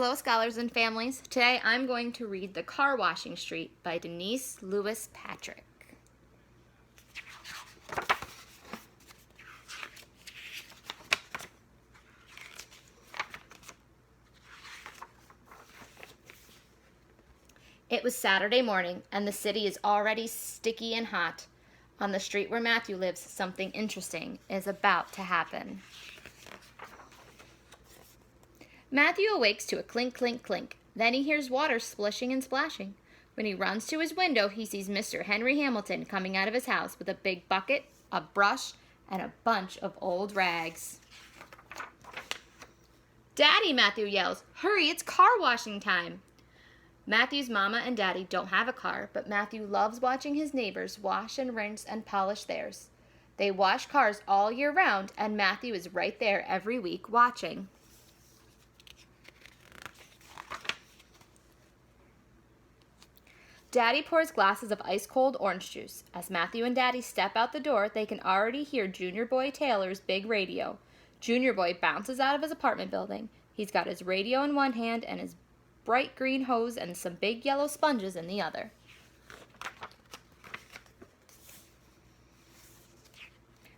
Hello, scholars and families. Today I'm going to read The Car Washing Street by Denise Lewis Patrick. It was Saturday morning, and the city is already sticky and hot. On the street where Matthew lives, something interesting is about to happen. Matthew awakes to a clink, clink, clink. Then he hears water splishing and splashing. When he runs to his window, he sees Mr. Henry Hamilton coming out of his house with a big bucket, a brush, and a bunch of old rags. "Daddy," Matthew yells, "hurry, it's car washing time." Matthew's mama and daddy don't have a car, but Matthew loves watching his neighbors wash and rinse and polish theirs. They wash cars all year round, and Matthew is right there every week watching. Daddy pours glasses of ice-cold orange juice. As Matthew and Daddy step out the door, they can already hear Junior Boy Taylor's big radio. Junior Boy bounces out of his apartment building. He's got his radio in one hand and his bright green hose and some big yellow sponges in the other.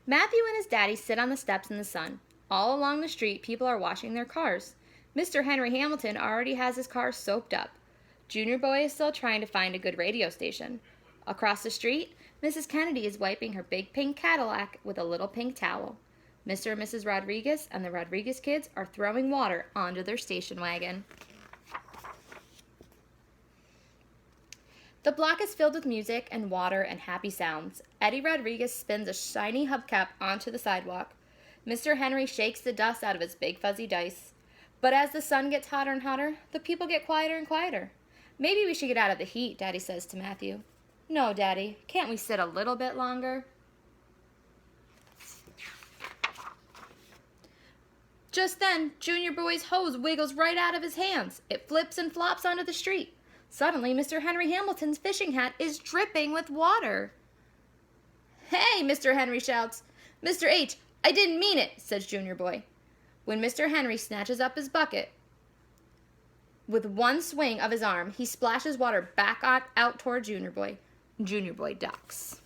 Matthew and his daddy sit on the steps in the sun. All along the street, people are washing their cars. Mr. Henry Hamilton already has his car soaped up. Junior Boy is still trying to find a good radio station. Across the street, Mrs. Kennedy is wiping her big pink Cadillac with a little pink towel. Mr. and Mrs. Rodriguez and the Rodriguez kids are throwing water onto their station wagon. The block is filled with music and water and happy sounds. Eddie Rodriguez spins a shiny hubcap onto the sidewalk. Mr. Henry shakes the dust out of his big fuzzy dice. But as the sun gets hotter and hotter, the people get quieter and quieter. "Maybe we should get out of the heat," Daddy says to Matthew. "No, Daddy. Can't we sit a little bit longer?" Just then, Junior Boy's hose wiggles right out of his hands. It flips and flops onto the street. Suddenly, Mr. Henry Hamilton's fishing hat is dripping with water. "Hey!" Mr. Henry shouts. "Mr. H, I didn't mean it," says Junior Boy. When Mr. Henry snatches up his bucket, with one swing of his arm, he splashes water back out toward Junior Boy. Junior Boy ducks.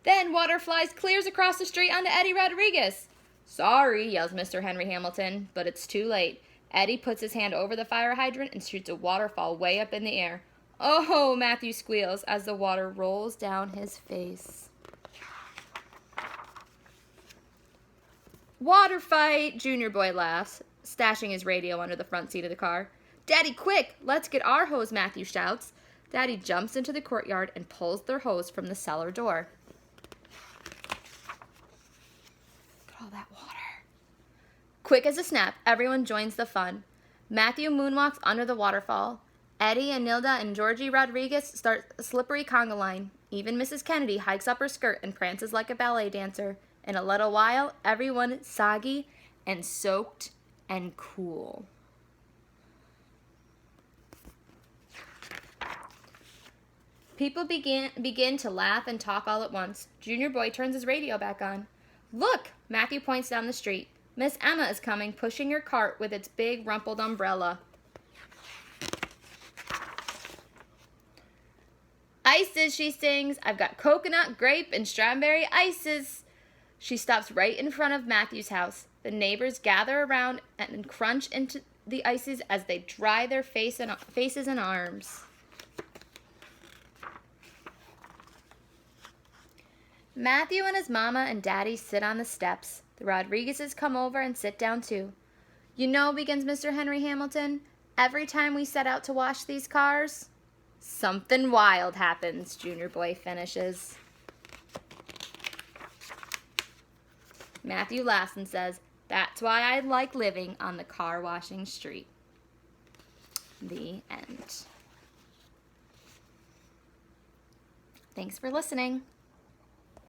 Then water flies clears across the street onto Eddie Rodriguez. "Sorry," yells Mr. Henry Hamilton, but it's too late. Eddie puts his hand over the fire hydrant and shoots a waterfall way up in the air. "Oh!" Matthew squeals as the water rolls down his face. "Water fight!" Junior Boy laughs, stashing his radio under the front seat of the car. "Daddy, quick! Let's get our hose!" Matthew shouts. Daddy jumps into the courtyard and pulls their hose from the cellar door. Look at all that water. Quick as a snap, everyone joins the fun. Matthew moonwalks under the waterfall. Eddie and Nilda and Georgie Rodriguez start a slippery conga line. Even Mrs. Kennedy hikes up her skirt and prances like a ballet dancer. In a little while, everyone is soggy and soaked and cool. People begin to laugh and talk all at once. Junior Boy turns his radio back on. "Look!" Matthew points down the street. "Miss Emma is coming, pushing her cart with its big rumpled umbrella." "Ices," she sings. "I've got coconut, grape, and strawberry ices." She stops right in front of Matthew's house. The neighbors gather around and crunch into the ices as they dry their faces and arms. Matthew and his mama and daddy sit on the steps. The Rodriguezes come over and sit down too. "You know," begins Mr. Henry Hamilton, "every time we set out to wash these cars, something wild happens," Junior Boy finishes. Matthew laughs and says, "That's why I like living on the car washing street." The end. Thanks for listening.